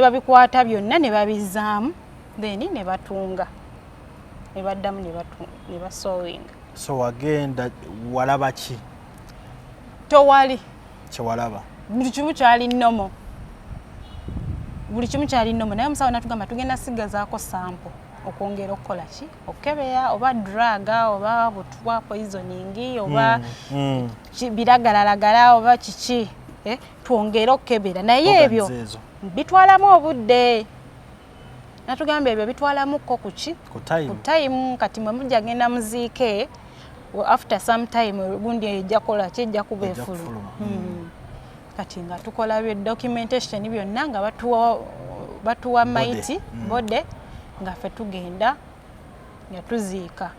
babikwata byonna ne babizaamu then ne batunga ne baddamu ne basowinga. So wagenda walaba ki? Towali kyewalaba buli kimu kyali nnomo naye omusawo natugamba tugenda sigazaako sampo okwongera okukola ki okukebera oba draga oba butwa poisoning oba biragalalagala oba kiki twongera okukebera naye ebyo bitwalamu obudde natugamba ebyo bitwalamuko kuki ku time kati mwe mujja genda muziike after some time gundi ejja kola ki ejja kuba efulu kati nga tukola byo documentation byonna nga batuwa maiti bode nga ffe tugenda nga tuziika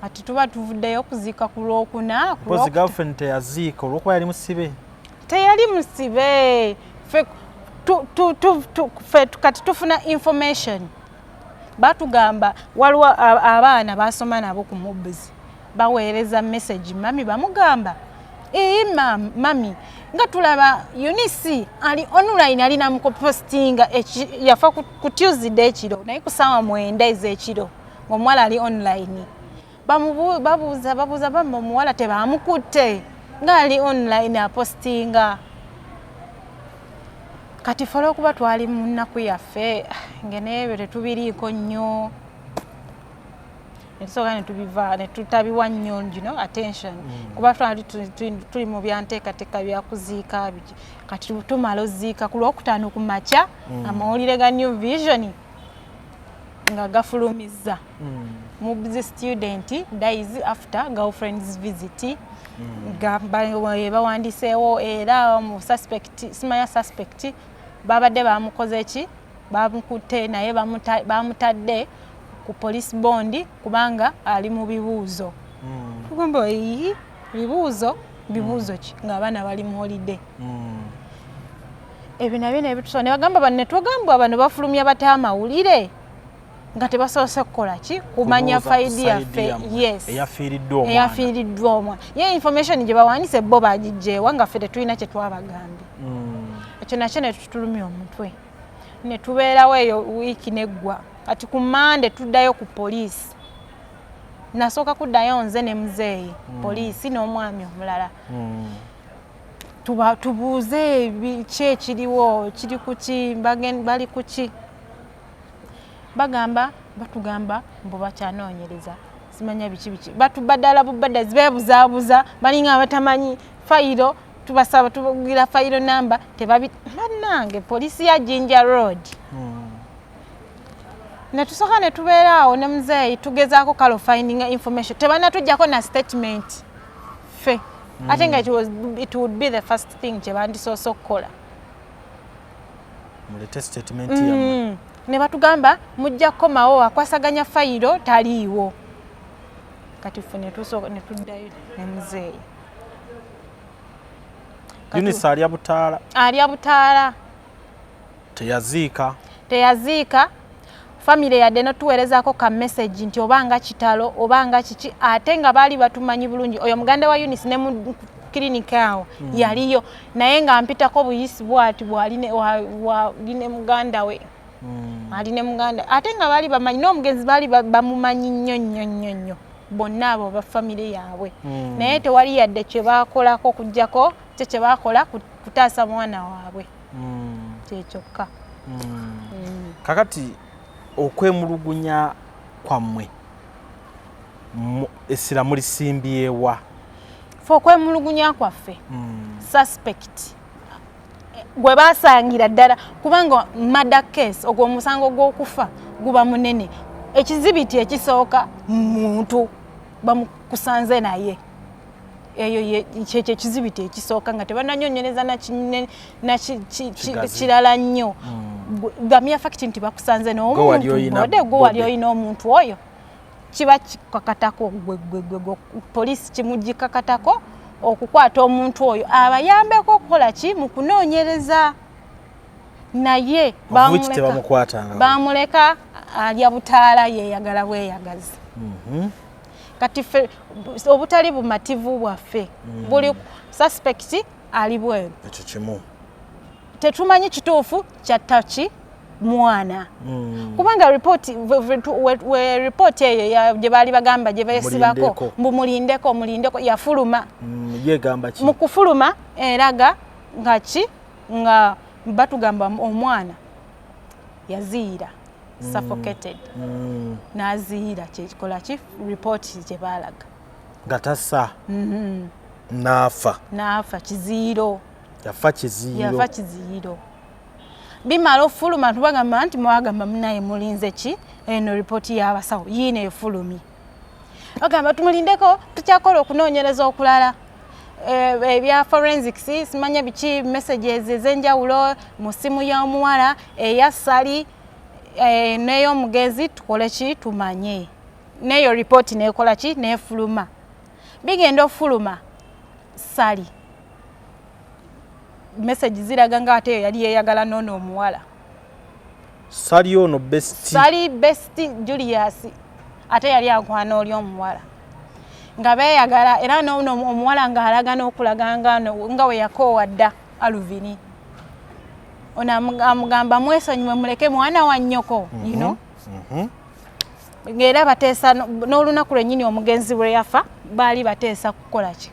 ati tuba tuvuddeyo okuziika ku Lwokuna because girlfriend teyaziika olwokuba yali musibe teyali musibe ffe kati tufuna information batugamba waliwo abaana basoma nabo ku Mobs baweereza message mami bamugamba Mami nga tulaba Eunice ali online alina mukopostinga yafa ku Tuesday ekiro naye kusaawa 9 ez'ekiro ng'omuwala ali online babuuza bamma omuwala tebamukutte ng'ali online apostinga kati ffe olw'okuba twali mu nnaku yaffe ngeneebyo tetubiriiko nnyo netusooka ne tutabiwa nnyo attention kuba tuli mu byanteekateeka byakuziika kati tumala oziika ku Lwokutaano ku makya amawulire ga New Vision nga gafulumizza Mubzi student dies after girlfriend's visit bawandiseewo era mu simanya suspect babadde bamukoze ki bamukutte naye bamutadde ku police bond kubanga ali mu bibuuzo tugamba bibuuzo ki ng'abaana bali mu holiday ebyo nabyo nebitusoo ne bagamba bano netugambwa bano bafulumya bata amawulire nga tebasoose kukola ki kumanya faidi yaffe eyafiiriddwa omwana ye information gye bawandiise bo bagijjeewa nga ffe tetulina kye twabagambye ekyo nakyo ne tutulumya omutwe ne tubeerawo eyo wiiki neggwa kati ku Mande tuddayo ku poliisi nasooka kuddayo nze ne muzeeyi poliisi n'omwami omulala tubuuze ki ekiriwo kiri ku ki bali ku ki batugamba mbu bakyanoonyereza simanya biki batubadala bubadda zibeebuzaabuza balinga abatamanyi fayiro tubasaba tubugira fayiro namba bannange poliisi ya Jinja Road netusooka ne tubeera awo ne muzeeyi tugezaako kalo finding information tebanatujjako na statement fe ate nga it would be the first thing kye bandisoose okukola mulete statement yammwe ne batugamba mujja kukomawo akwasaganya fayiro taliiwo kati ffe ne tuddayo ne muzeeyi Eunice ali abutaala teyaziika family yadde notuweerezaako ka message nti obanga kitalo obanga kiki ate nga baali batumanyi bulungi oyo muganda wa Eunice ne mu klinika awo yaliyo naye nga mpitako buyisi bwati bwaline muganda we aline muganda ate nga baali bamanyi n'omugenzi baali bamumanyi nnyo bonna abo ba family yaabwe naye tewali yadde kye baakolako kujjako kye baakola kutaasa mwana waabwe kyekyokka kakati okwemulugunya kwammwe essira mulisimbyewa fe okwemulugunya kwaffe suspect gwe basangira ddala kubanga murder case ogwo omusango gw'okufa guba munene ekizibiti ekisooka muntu bamukusanze naye eyo kyekyo ekizibiti ekisooka nga tebananyonyereza kirala nnyo gamya fakiti nti bakusanze n'omuntu gwe wali oyina omuntu oyo kiba kikakatako gwe poliisi kimugikakatako okukwata omuntu oyo abayambeko okukola ki mu kunoonyereza naye bamuleka alya butaala yeeyagala bweyagazi kati ffe obutali bumativu bwaffe buli suspect ali bweru ekyo kimu tetumanyi kituufu kyattaki mwana kubanga report eyo gye baali bagamba gye beesibako mbu mulindeko yafuluma yegamba ki mu kufuluma eraga nga batugamba omwana yaziira suffocated naziira kyekikola ki report gye baalaga nga tassa naafa kiziiro yafa kiziiro bimala ofuluma tubagamba nti mwagamba munaye mulinze ki eno ripooti y'abasawo yiino efulumye bagamba tumulindeko tukyakola okunoonyereza okulala ebya forensics simanya biki messages ez'enjawulo mu ssimu y'omuwala eya Sally n'ey'omugezi tukole ki tumanye n'eyo ripooti neekola ki neefuluma bigenda ofuluma Sally message ziraga nga ate yali yeyagala nono omuwala Sally ono besti Julius ate yali akwana oli omuwala nga beeyagala era n'ono omuwala nga alaga n'okulaga nga we yakoowa dda Alvin ono amugamba mwesonyiwe muleke mwana wa nnyoko you know ng'era bateesa n'olunaku lwennyini omugenzi bwe yafa baali bateesa kukola ki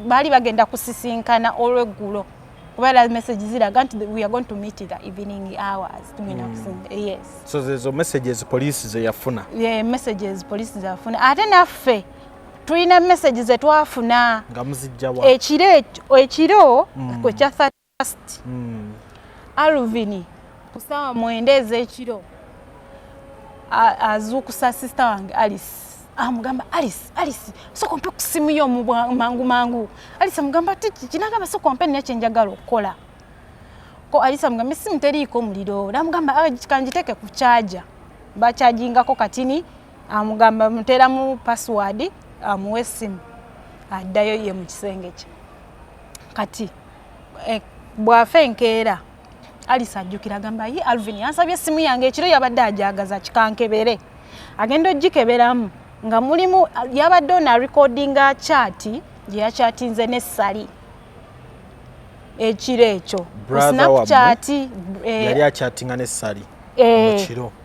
baali bagenda kusisinkana olw'eggulo kubeera message ziraga nti we are going to meet in the evening hours yes so zezo messages police ze yafuna messages police ze yafuna ate naffe tulina messages ze twafuna nga muzijja wa ekiro kwe kya 31st Alvin kusaawa 9 ez'ekiro azuukusa sister wange Alice amugamba Alice sokompe ku simu yo mangu Alice amugamba ati kinagamba sokompe n'ekyo njagala okukola ko Alice amugamba simu teriiko muliro namugamba kanjiteke ku charger bachajingako katini amugamba mutera mu password amuwe simu addayo ye mu kisenge kye kati bwafe enkeera Alice ajjukira gamba ye Alvin yansabye simu yange ekiro yabadde ajagaza kikankebere agenda ogikeberamu nga mulimu yabadde na recordinga chat gye yachatinze ne Sally ekiro ekyo Snapchat yali achatinga ne Sally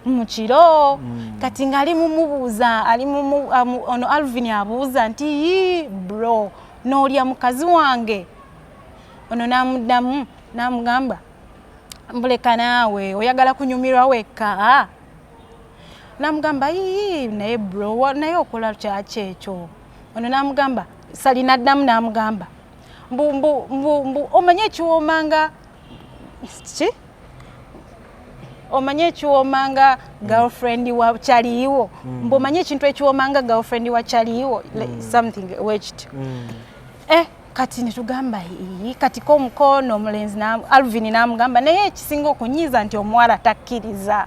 mukiro kati ngali mumubuuza ali ono Alvin abuuza nti bro n'olya mukazi wange ono namuddamu namugamba mbuleka naawe oyagala kunyumirwa wekka namugamba naye bro naye okola kyaki ekyo ono namugamba Sally naddamu namugamba mbu omanye ekiwoomanga ki omanye ekiwoomanga girlfriend wa kyaliiwo mbu omanye ekintu ekiwoomanga girlfriend wa kyaliiwo something wekityo kati netugamba kati ko omukono omulenzi Alvin namugamba naye ekisinga okunyiza nti omuwala takkiriza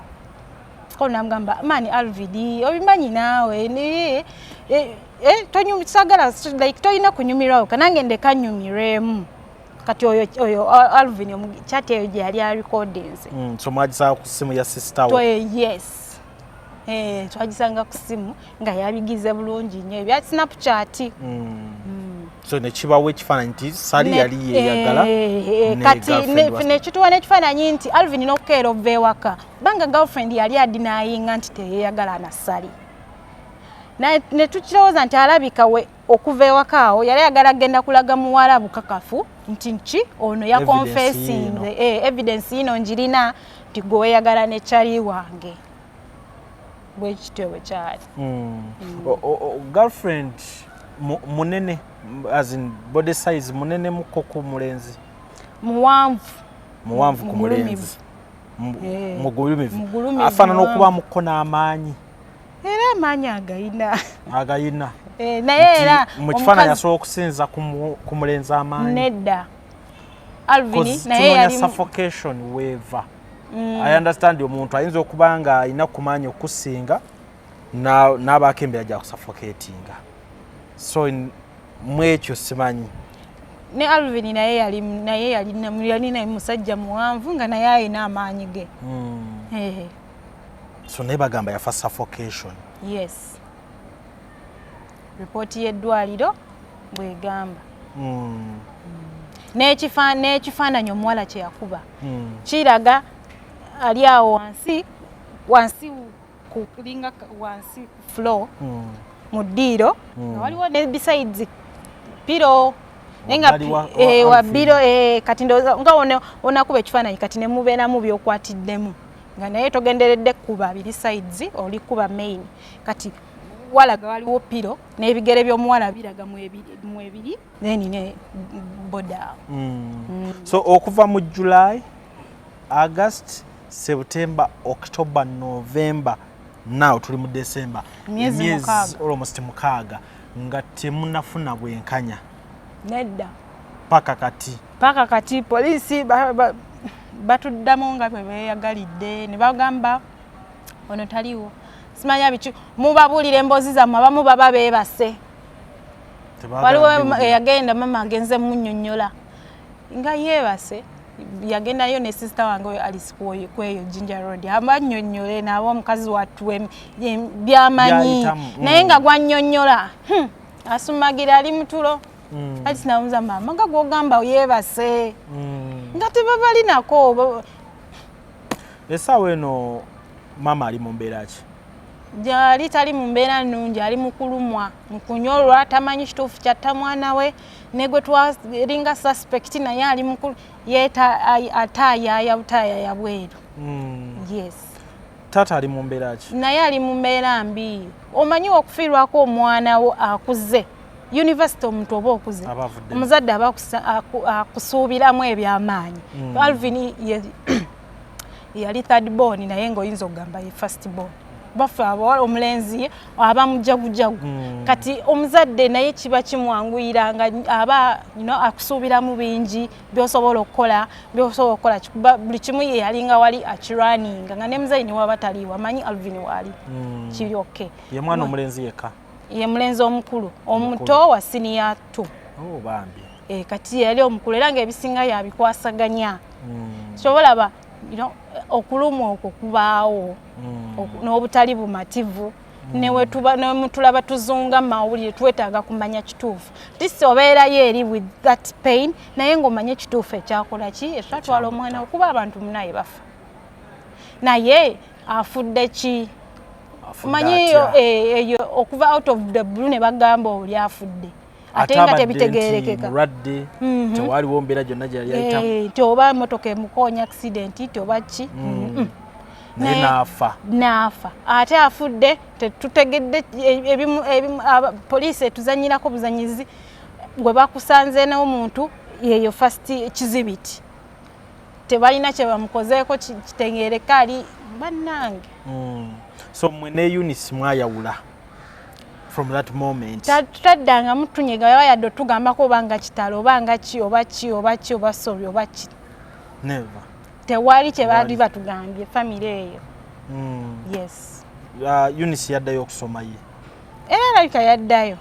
ko namugamba mani Alvin obimanyi naawe sagala like toyina kunyumirwawo kanange ndeka nyumiremu kati oyo Alvin chat eyo gye yali recordings so mwagisanga ku simu ya sister we yes twagisanga ku simu nga yabigize bulungi nnyo ebya Snapchat so nekibawo ekifaananyi nti Sally yali yeyagala kati nekituwa n'ekifaananyi nti Alvin n'okukeera ova ewaka banga girlfriend yali adinayinga nti teyeyagala na Sally netukirowooza nti alabika we okuva ewaka awo yali ayagala agenda kulaga muwala bukakafu nti ono yakonfesinze evidence yino njirina nti gwe weyagala ne Charlie wange bwekityo bwe kyali girlfriend munene as in body size munene muko ku mulenzi muwanvu ku mulenzi mugulumivu afaanana okuba muko n'amaanyi era amaanyi agayina naye era mu kifaananyi asobola okusinza ku mulenzi amaanyi nedda Alvin naye yali suffocation weva I understand omuntu ayinza okuba nga alina kumaanyi okusinga n'abaako embeera gya kusuffocatinga so mwekyo simanyi ne Alvin naye yali musajja muwanvu nga naye alina amaanyi ge so naye bagamba yafa suffocation yes ripooti y'eddwaliro bwegamba n'ekifaananyi omuwala kye yakuba kiraga ali awo wansi kulinga wansi ku floor mu ddiiro nga waliwo ne besides piro nenga wa biro kati ndoza nga onakuba ekifaananyi kati ne mubeeramu byokwatiddemu nga naye togenderedde kuba biri sides oli kuba main kati walaga waliwo piro n'ebigere by'omuwala biraga mu ebiri then ne boda so okuva mu July August September October November now tuli mu December myezi almost 6 nga temunafuna bwenkanya nedda paka kati poliisi batuddamu nga bwe beeyagalidde ne bagamba ono taliwo simanya bicu mubabuulira emboozi zammwe abamu baba beebase waliwo yagenda mama agenze munnyonnyola nga yeebase yagendayo ne sister wange oyo Alice kweyo Jinja Road abannyonnyole nabo omukazi wattu byamanyi naye nga gwannyonnyola asumagira ali mutulo ati namuza mama nga gogamba yebase nga tebabali nako esawe no mama ali mu mbeera ki jali tali mu mbeera nnungi ali mukulumwa mukunyolwa tamanyi kituufu kyatta mwana we negwe twalinga suspect naye ali mukulu yeta atayaya butayaya bweru yes tata ali mu mbeera ki naye ali mu mbeera mbi omanyi okufiirwako omwana wo akuze university omuntu oba okuze omuzadde aba akusuubiramu ebyamaanyi Alvin yali third born naye ng'oyinza okugamba ye first born bafe abawala omulenzi aba mujagujagu kati omuzadde naye kiba kimwanguyira nga aba akusuubiramu bingi byosobola okukola buli kimu ye yalinga wali akirwaninga nga ne muzaini waba taliiwo amanyi Alvin waali kiri oke ye mwana omulenzi yekka ye mulenzi omukulu omuto wa senior 2 bambi kati yali omukulu era ng'ebisinga yabikwasaganya sobolaba okulumwa okwo kubaawo n'obutali bumativu nemutulaba tuzunga mawulire twetaaga kumanya kituufu tisi obeerayo eri with that pain naye ng'omanye kituufu ekyakola ki esatwala omwana okuba abantu munaye bafa naye afudde ki manyi eyo okuva out of the blue ne bagamba oli afudde ate nga tebitegeerekeka tewaliwo mbeera gyonna gye yali ayitamu tioba motoka emukonya accident tioba ki naafa ate afudde tetutegedde poliisi etuzanyirako buzanyizi bwe bakusanze n'omuntu yeyo first kizibiti tebalina kye bamukozeeko kitegeereka ali bannange so mwe ne Eunice mwayawula from that moment taddanga mutunyega yayadde otugambako obanga kitalo obanga ki oba sorry oba ki never tewali kye baali batugambye family eyo yes Eunice yaddayo okusoma ye era alabika yaddayo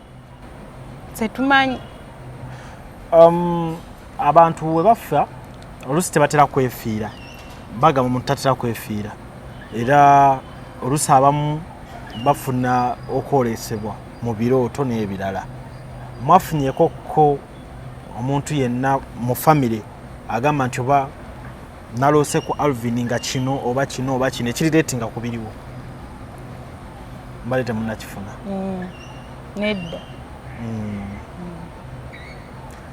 setumanyi abantu we bafa olusi tebatera kwefiira bagamba omuntu tatera kwefiira era olusi abamu bafuna okwolesebwa mu birooto n'ebirala mwafunyeko ko omuntu yenna mu family agamba nti oba naloose ku Alvin nga kino oba ekirireetinga ku biriwo mbale temunnakifuna nedda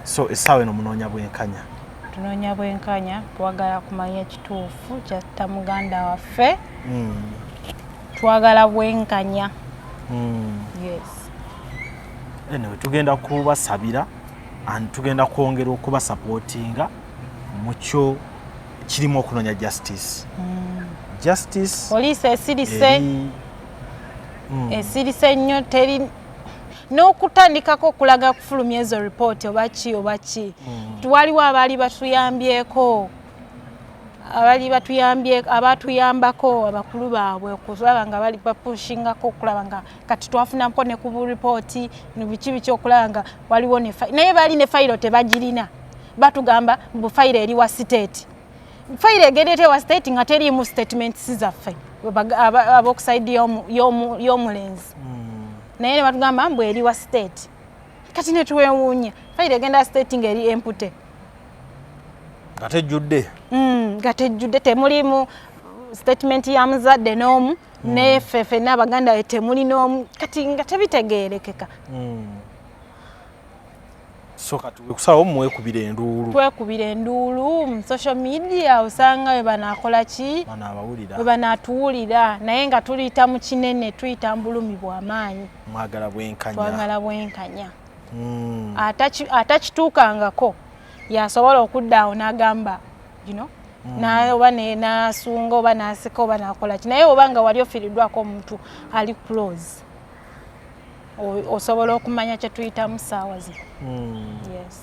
so essaawa eno munoonya bwenkanya tunoonya bwenkanya twagala kumanya ekituufu kyatta muganda waffe twagala bwenkanya yes anyway tugenda kubasabira and tugenda kwongera okubasupportinga mukyo kirimu okunoonya justice poliisi esirise nnyo teri n'okutandikako okulaga kufulumya ezo ripooti oba ki twaliwo abatuyambako abakulu baabwe okulaba nga bali bapushingako okulaba nga kati twafunako ne ku ripooti biki okulaba nga waliwo naye bali ne fayiro tebagirina batugamba mbu fayiro eri wa state fayiro egendete wa state nga teriimu statements zaffe ab'okusaidi y'omulenzi naye ne batugamba mbu eri wa state kati ne tuwewuunya fayiro egenda state nga eri empute nga tejjudde temulimu statement ya muzadde n'omu neffe n'abaganda temuli n'omu kati nga tebitegeerekeka so kati kusalawo twekubira enduulu mu social media osanga we banaakola ki we banaatuwulira naye nga tuliyita mu kinene tuyita mbulumi bw'amaanyi twagala bwenkanya atakituukangako yasobola okuddaawo n'agamba oba n'asunga oba n'aseka oba n'akola ki naye obanga wali ofiiriddwako omuntu ali close osobola okumanya kye tuyitamu ssaawa zino yes